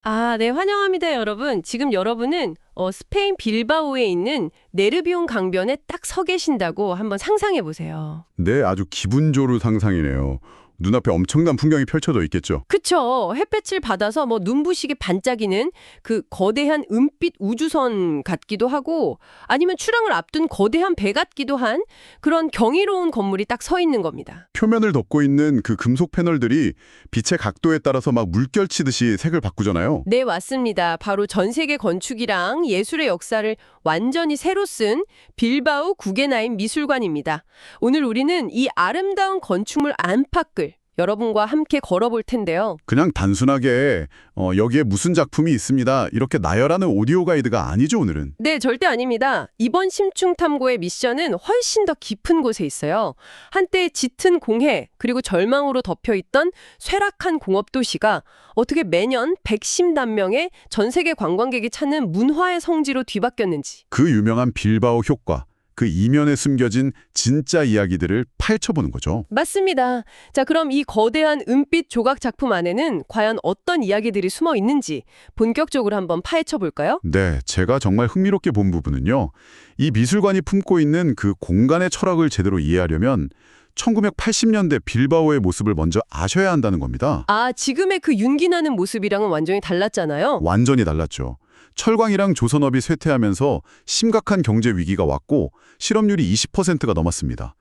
아, 네, 환영합니다, 여러분. 지금 여러분은 스페인 빌바오에 있는 네르비온 강변에 딱 서 계신다고 한번 상상해 보세요. 네, 아주 기분 좋은 상상이네요. 눈앞에 엄청난 풍경이 펼쳐져 있겠죠. 그쵸? 햇볕을 받아서 뭐 눈부시게 반짝이는 그 거대한 은빛 우주선 같기도 하고 아니면 출항을 앞둔 거대한 배 같기도 한 그런 경이로운 건물이 딱 서 있는 겁니다. 표면을 덮고 있는 그 금속 패널들이 빛의 각도에 따라서 막 물결치듯이 색을 바꾸잖아요. 네, 맞습니다. 바로 전 세계 건축이랑 예술의 역사를 완전히 새로 쓴 빌바오 구겐하임 미술관입니다. 오늘 우리는 이 아름다운 건축물 안팎을 여러분과 함께 걸어볼 텐데요. 그냥 단순하게 여기에 무슨 작품이 있습니다. 이렇게 나열하는 오디오 가이드가 아니죠, 오늘은. 네, 절대 아닙니다. 이번 심층 탐구의 미션은 훨씬 더 깊은 곳에 있어요. 한때 짙은 공해 그리고 절망으로 덮여있던 쇠락한 공업도시가 어떻게 매년 110만 명의 전 세계 관광객이 찾는 문화의 성지로 뒤바뀌었는지. 그 유명한 빌바오 효과, 그 이면에 숨겨진 진짜 이야기들을 파헤쳐보는 거죠. 맞습니다. 자, 그럼 이 거대한 은빛 조각 작품 안에는 과연 어떤 이야기들이 숨어 있는지 본격적으로 한번 파헤쳐 볼까요? 네, 제가 정말 흥미롭게 본 부분은요. 이 미술관이 품고 있는 그 공간의 철학을 제대로 이해하려면 1980년대 빌바오의 모습을 먼저 아셔야 한다는 겁니다. 아, 지금의 그 윤기 나는 모습이랑은 완전히 달랐잖아요. 완전히 달랐죠. 철광이랑 조선업이 쇠퇴하면서 심각한 경제 위기가 왔고 실업률이 20%가 넘었습니다.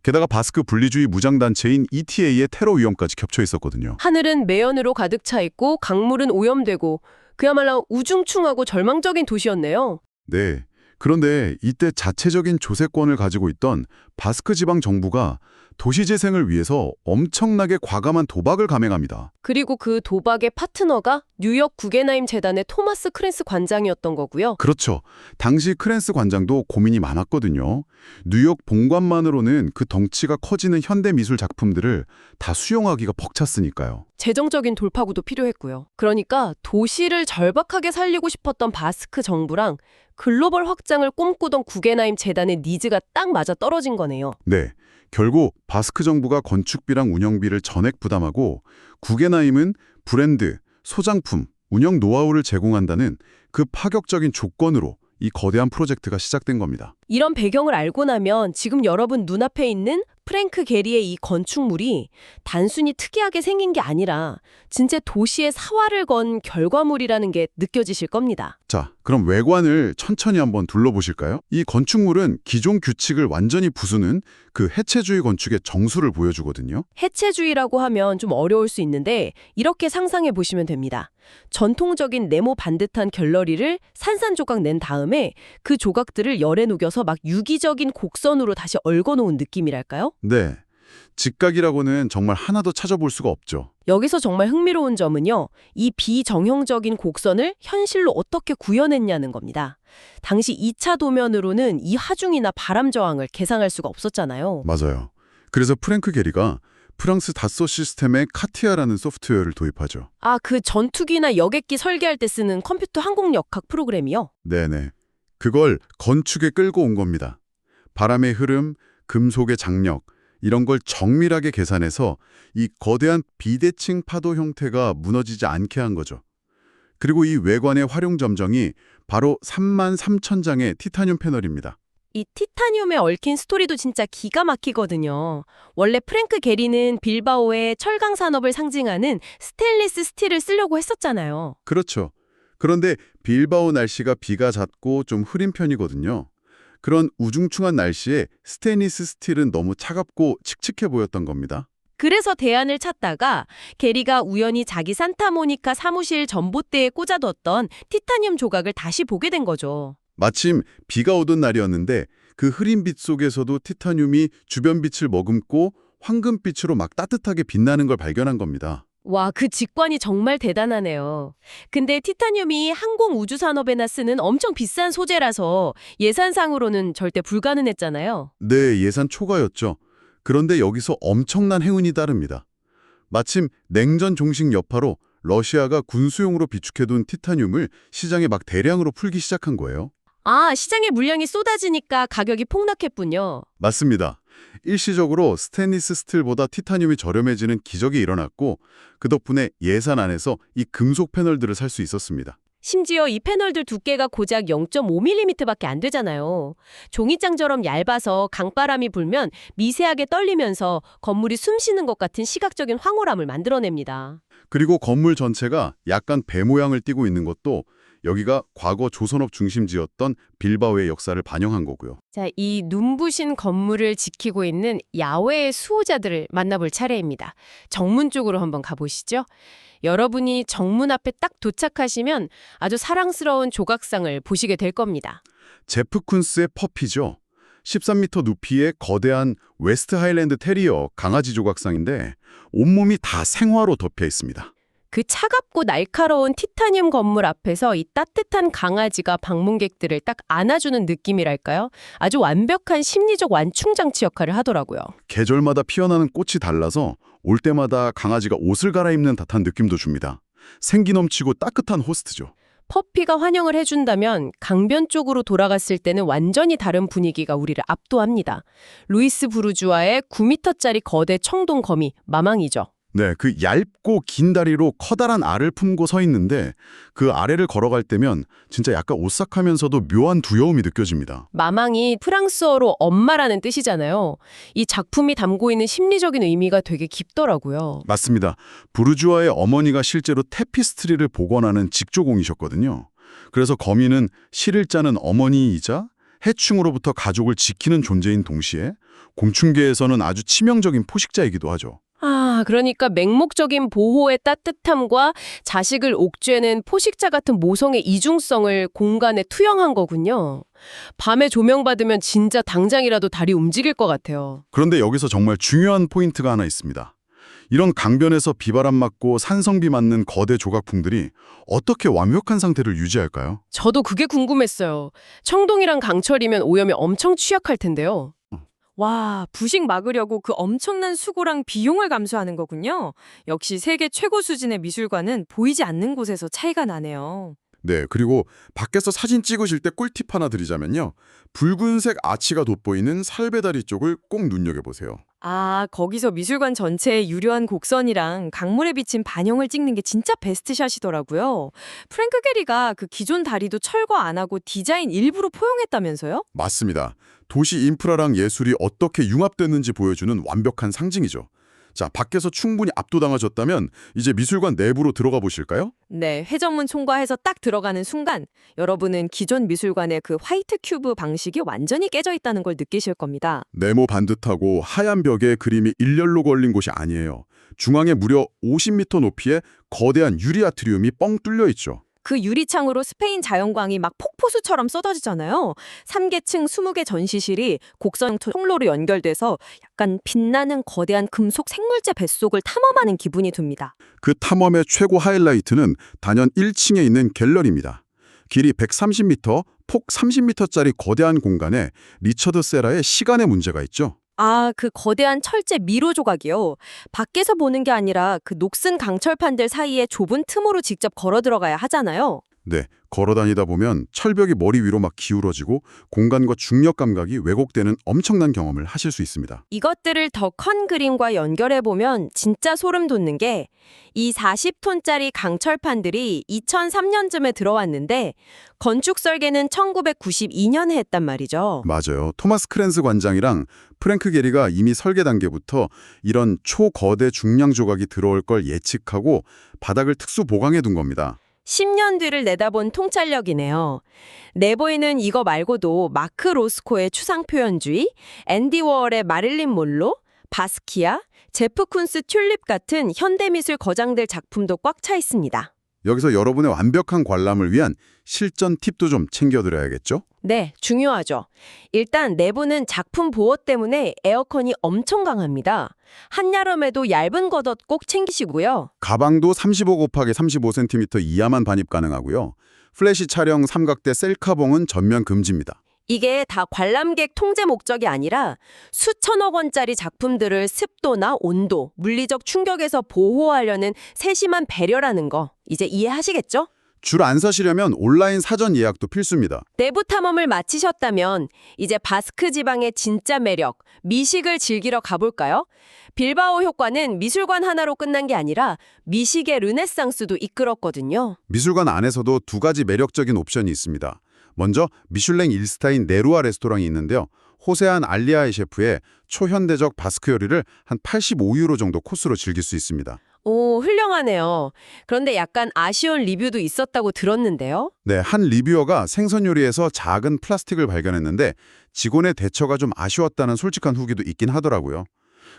게다가 바스크 분리주의 무장단체인 ETA의 테러 위험까지 겹쳐 있었거든요. 하늘은 매연으로 가득 차 있고 강물은 오염되고 그야말로 우중충하고 절망적인 도시였네요. 네. 그런데 이때 자체적인 조세권을 가지고 있던 바스크 지방 정부가 도시 재생을 위해서 엄청나게 과감한 도박을 감행합니다. 그리고 그 도박의 파트너가 뉴욕 구겐하임 재단의 토마스 크랜스 관장이었던 거고요. 그렇죠. 당시 크랜스 관장도 고민이 많았거든요. 뉴욕 본관만으로는 그 덩치가 커지는 현대 미술 작품들을 다 수용하기가 벅찼으니까요. 재정적인 돌파구도 필요했고요. 그러니까 도시를 절박하게 살리고 싶었던 바스크 정부랑 글로벌 확장을 꿈꾸던 구겐하임 재단의 니즈가 딱 맞아 떨어진 거네요. 네. 결국 바스크 정부가 건축비랑 운영비를 전액 부담하고 구겐하임은 브랜드, 소장품, 운영 노하우를 제공한다는 그 파격적인 조건으로 이 거대한 프로젝트가 시작된 겁니다. 이런 배경을 알고 나면 지금 여러분 눈앞에 있는 프랭크 게리의 이 건축물이 단순히 특이하게 생긴 게 아니라 진짜 도시의 사활을 건 결과물이라는 게 느껴지실 겁니다. 자, 그럼 외관을 천천히 한번 둘러보실까요? 이 건축물은 기존 규칙을 완전히 부수는 그 해체주의 건축의 정수를 보여주거든요. 해체주의라고 하면 좀 어려울 수 있는데 이렇게 상상해 보시면 됩니다. 전통적인 네모 반듯한 갤러리를 산산조각 낸 다음에 그 조각들을 열에 녹여서 막 유기적인 곡선으로 다시 얽어놓은 느낌이랄까요? 네. 직각이라고는 정말 하나도 찾아볼 수가 없죠. 여기서 정말 흥미로운 점은요, 이 비정형적인 곡선을 현실로 어떻게 구현했냐는 겁니다. 당시 2차 도면으로는 이 하중이나 바람 저항을 계상할 수가 없었잖아요. 맞아요. 그래서 프랭크 게리가 프랑스 다소 시스템에 카티아라는 소프트웨어를 도입하죠. 아, 그 전투기나 여객기 설계할 때 쓰는 컴퓨터 항공역학 프로그램이요? 네네. 그걸 건축에 끌고 온 겁니다. 바람의 흐름, 금속의 장력, 이런 걸 정밀하게 계산해서 이 거대한 비대칭 파도 형태가 무너지지 않게 한 거죠. 그리고 이 외관의 활용 점정이 바로 33,000장의 티타늄 패널입니다. 이 티타늄에 얽힌 스토리도 진짜 기가 막히거든요. 원래 프랭크 게리는 빌바오의 철강 산업을 상징하는 스테인리스 스틸을 쓰려고 했었잖아요. 그렇죠. 그런데 빌바오 날씨가 비가 잦고 좀 흐린 편이거든요. 그런 우중충한 날씨에 스테인리스 스틸은 너무 차갑고 칙칙해 보였던 겁니다. 그래서 대안을 찾다가 게리가 우연히 자기 산타모니카 사무실 전봇대에 꽂아뒀던 티타늄 조각을 다시 보게 된 거죠. 마침 비가 오던 날이었는데 그 흐린 빛 속에서도 티타늄이 주변 빛을 머금고 황금빛으로 막 따뜻하게 빛나는 걸 발견한 겁니다. 와, 그 직관이 정말 대단하네요. 근데 티타늄이 항공 우주 산업에나 쓰는 엄청 비싼 소재라서 예산상으로는 절대 불가능했잖아요. 네, 예산 초과였죠. 그런데 여기서 엄청난 행운이 따릅니다. 마침 냉전 종식 여파로 러시아가 군수용으로 비축해둔 티타늄을 시장에 막 대량으로 풀기 시작한 거예요. 아, 시장에 물량이 쏟아지니까 가격이 폭락했군요. 맞습니다. 일시적으로 스테인리스 스틸보다 티타늄이 저렴해지는 기적이 일어났고 그 덕분에 예산 안에서 이 금속 패널들을 살 수 있었습니다. 심지어 이 패널들 두께가 고작 0.5mm밖에 안 되잖아요. 종이장처럼 얇아서 강바람이 불면 미세하게 떨리면서 건물이 숨쉬는 것 같은 시각적인 황홀함을 만들어냅니다. 그리고 건물 전체가 약간 배 모양을 띠고 있는 것도 여기가 과거 조선업 중심지였던 빌바오의 역사를 반영한 거고요. 자, 이 눈부신 건물을 지키고 있는 야외의 수호자들을 만나볼 차례입니다. 정문 쪽으로 한번 가보시죠. 여러분이 정문 앞에 딱 도착하시면 아주 사랑스러운 조각상을 보시게 될 겁니다. 제프 쿤스의 퍼피죠. 13m 높이의 거대한 웨스트 하일랜드 테리어 강아지 조각상인데 온몸이 다 생화로 덮여 있습니다. 그 차갑고 날카로운 티타늄 건물 앞에서 이 따뜻한 강아지가 방문객들을 딱 안아주는 느낌이랄까요? 아주 완벽한 심리적 완충장치 역할을 하더라고요. 계절마다 피어나는 꽃이 달라서 올 때마다 강아지가 옷을 갈아입는 듯한 느낌도 줍니다. 생기 넘치고 따뜻한 호스트죠. 퍼피가 환영을 해준다면 강변 쪽으로 돌아갔을 때는 완전히 다른 분위기가 우리를 압도합니다. 루이스 부르주아의 9m짜리 거대 청동 거미, 마망이죠. 네, 그 얇고 긴 다리로 커다란 알을 품고 서 있는데 그 아래를 걸어갈 때면 진짜 약간 오싹하면서도 묘한 두려움이 느껴집니다. 마망이 프랑스어로 엄마라는 뜻이잖아요. 이 작품이 담고 있는 심리적인 의미가 되게 깊더라고요. 맞습니다. 부르주아의 어머니가 실제로 테피스트리를 복원하는 직조공이셨거든요. 그래서 거미는 시를 짜는 어머니이자 해충으로부터 가족을 지키는 존재인 동시에 곤충계에서는 아주 치명적인 포식자이기도 하죠. 그러니까 맹목적인 보호의 따뜻함과 자식을 옥죄는 포식자 같은 모성의 이중성을 공간에 투영한 거군요. 밤에 조명받으면 진짜 당장이라도 다리 움직일 것 같아요. 그런데 여기서 정말 중요한 포인트가 하나 있습니다. 이런 강변에서 비바람 맞고 산성비 맞는 거대 조각품들이 어떻게 완벽한 상태를 유지할까요? 저도 그게 궁금했어요. 청동이랑 강철이면 오염에 엄청 취약할 텐데요. 와, 부식 막으려고 그 엄청난 수고랑 비용을 감수하는 거군요. 역시 세계 최고 수준의 미술관은 보이지 않는 곳에서 차이가 나네요. 네, 그리고 밖에서 사진 찍으실 때 꿀팁 하나 드리자면요. 붉은색 아치가 돋보이는 살배다리 쪽을 꼭 눈여겨보세요. 거기서 미술관 전체에 유려한 곡선이랑 강물에 비친 반영을 찍는 게 진짜 베스트 샷이더라고요. 프랭크 게리가 그 기존 다리도 철거 안 하고 디자인 일부러 포용했다면서요? 맞습니다. 도시 인프라랑 예술이 어떻게 융합됐는지 보여주는 완벽한 상징이죠. 자, 밖에서 충분히 압도당하셨다면 이제 미술관 내부로 들어가 보실까요? 네, 회전문 총괄해서 딱 들어가는 순간 여러분은 기존 미술관의 그 화이트 큐브 방식이 완전히 깨져 있다는 걸 느끼실 겁니다. 네모 반듯하고 하얀 벽에 그림이 일렬로 걸린 곳이 아니에요. 중앙에 무려 50m 높이의 거대한 유리 아트리움이 뻥 뚫려 있죠. 그 유리창으로 스페인 자연광이 막 폭포수처럼 쏟아지잖아요. 3계층 20개 전시실이 곡선 통로로 연결돼서 약간 빛나는 거대한 금속 생물체 뱃속을 탐험하는 기분이 듭니다. 그 탐험의 최고 하이라이트는 단연 1층에 있는 갤러리입니다. 길이 130m, 폭 30m짜리 거대한 공간에 리처드 세라의 시간의 문제가 있죠. 그 거대한 철제 미로 조각이요. 밖에서 보는 게 아니라 그 녹슨 강철판들 사이에 좁은 틈으로 직접 걸어 들어가야 하잖아요. 네, 걸어 다니다 보면 철벽이 머리 위로 막 기울어지고 공간과 중력 감각이 왜곡되는 엄청난 경험을 하실 수 있습니다. 이것들을 더 큰 그림과 연결해보면 진짜 소름 돋는 게 이 40톤짜리 강철판들이 2003년쯤에 들어왔는데 건축 설계는 1992년에 했단 말이죠. 맞아요. 토마스 크렌스 관장이랑 프랭크 게리가 이미 설계 단계부터 이런 초거대 중량 조각이 들어올 걸 예측하고 바닥을 특수 보강해 둔 겁니다. 10년 뒤를 내다본 통찰력이네요. 내보이는 이거 말고도 마크 로스코의 추상표현주의, 앤디 워홀의 마릴린 monroe, 바스키아, 제프 쿤스 튤립 같은 현대미술 거장들 작품도 꽉 차 있습니다. 여기서 여러분의 완벽한 관람을 위한 실전 팁도 좀 챙겨드려야겠죠? 네, 중요하죠. 일단 내부는 작품 보호 때문에 에어컨이 엄청 강합니다. 한여름에도 얇은 겉옷 꼭 챙기시고요. 가방도 35×35cm 이하만 반입 가능하고요. 플래시 촬영 삼각대 셀카봉은 전면 금지입니다. 이게 다 관람객 통제 목적이 아니라 수천억 원짜리 작품들을 습도나 온도, 물리적 충격에서 보호하려는 세심한 배려라는 거 이제 이해하시겠죠? 줄 안 서시려면 온라인 사전 예약도 필수입니다. 내부 탐험을 마치셨다면 이제 바스크 지방의 진짜 매력, 미식을 즐기러 가볼까요? 빌바오 효과는 미술관 하나로 끝난 게 아니라 미식의 르네상스도 이끌었거든요. 미술관 안에서도 두 가지 매력적인 옵션이 있습니다. 먼저 미슐랭 1스타인 네루아 레스토랑이 있는데요. 호세안 알리아의 셰프의 초현대적 바스크 요리를 한 85유로 정도 코스로 즐길 수 있습니다. 오, 훌륭하네요. 그런데 약간 아쉬운 리뷰도 있었다고 들었는데요. 네, 한 리뷰어가 생선 요리에서 작은 플라스틱을 발견했는데 직원의 대처가 좀 아쉬웠다는 솔직한 후기도 있긴 하더라고요.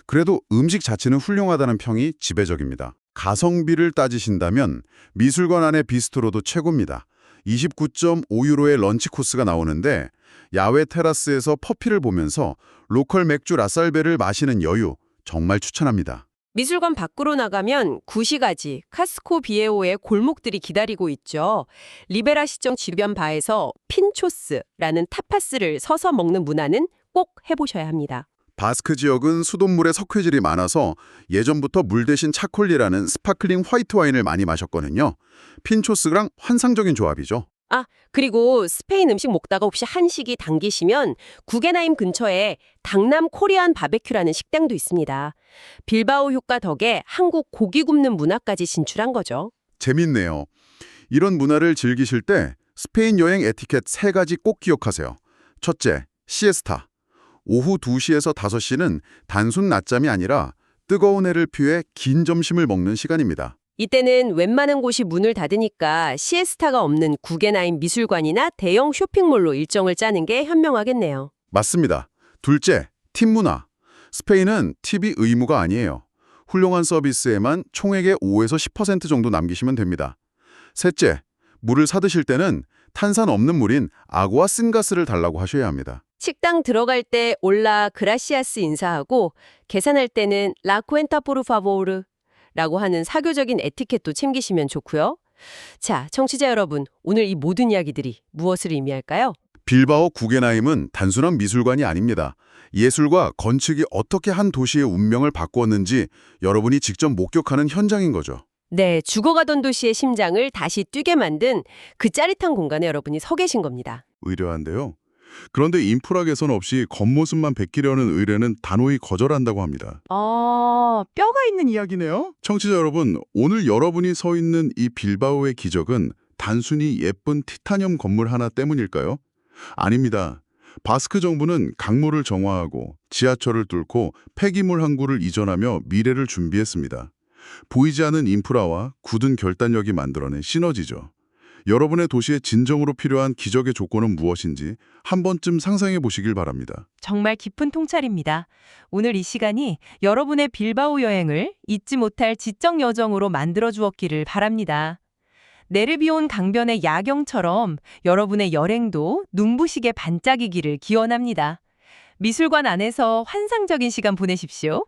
그래도 음식 자체는 훌륭하다는 평이 지배적입니다. 가성비를 따지신다면 미술관 안의 비스트로도 최고입니다. 29.5유로의 런치 코스가 나오는데 야외 테라스에서 퍼피를 보면서 로컬 맥주 라살베를 마시는 여유 정말 추천합니다. 미술관 밖으로 나가면 구시가지, 카스코 비에오의 골목들이 기다리고 있죠. 리베라 시청 주변 바에서 핀초스라는 타파스를 서서 먹는 문화는 꼭 해보셔야 합니다. 바스크 지역은 수돗물에 석회질이 많아서 예전부터 물 대신 차콜리라는 스파클링 화이트 와인을 많이 마셨거든요. 핀초스랑 환상적인 조합이죠. 아, 그리고 스페인 음식 먹다가 혹시 한식이 당기시면 구게나임 근처에 당남 코리안 바베큐라는 식당도 있습니다. 빌바오 효과 덕에 한국 고기 굽는 문화까지 진출한 거죠. 재밌네요. 이런 문화를 즐기실 때 스페인 여행 에티켓 3가지 꼭 기억하세요. 첫째, 시에스타. 오후 2시에서 5시는 단순 낮잠이 아니라 뜨거운 해를 피해 긴 점심을 먹는 시간입니다. 이때는 웬만한 곳이 문을 닫으니까 시에스타가 없는 구게나임 미술관이나 대형 쇼핑몰로 일정을 짜는 게 현명하겠네요. 맞습니다. 둘째, 팁 문화. 스페인은 팁이 의무가 아니에요. 훌륭한 서비스에만 총액의 5에서 10% 정도 남기시면 됩니다. 셋째, 물을 사드실 때는 탄산 없는 물인 아구아 쓴가스를 달라고 하셔야 합니다. 식당 들어갈 때 올라 그라시아스 인사하고 계산할 때는 라 쿠엔타 포르 파보르 라고 하는 사교적인 에티켓도 챙기시면 좋고요. 자, 청취자 여러분, 오늘 이 모든 이야기들이 무엇을 의미할까요? 빌바오 구게나임은 단순한 미술관이 아닙니다. 예술과 건축이 어떻게 한 도시의 운명을 바꾸었는지 여러분이 직접 목격하는 현장인 거죠. 네, 죽어가던 도시의 심장을 다시 뛰게 만든 그 짜릿한 공간에 여러분이 서 계신 겁니다. 의뢰한데요. 그런데 인프라 개선 없이 겉모습만 베끼려는 의뢰는 단호히 거절한다고 합니다. 뼈가 있는 이야기네요. 청취자 여러분, 오늘 여러분이 서 있는 이 빌바오의 기적은 단순히 예쁜 티타늄 건물 하나 때문일까요? 아닙니다. 바스크 정부는 강물을 정화하고 지하철을 뚫고 폐기물 항구를 이전하며 미래를 준비했습니다. 보이지 않는 인프라와 굳은 결단력이 만들어낸 시너지죠. 여러분의 도시에 진정으로 필요한 기적의 조건은 무엇인지 한 번쯤 상상해 보시길 바랍니다. 정말 깊은 통찰입니다. 오늘 이 시간이 여러분의 빌바오 여행을 잊지 못할 지적 여정으로 만들어 주었기를 바랍니다. 네르비온 강변의 야경처럼 여러분의 여행도 눈부시게 반짝이기를 기원합니다. 미술관 안에서 환상적인 시간 보내십시오.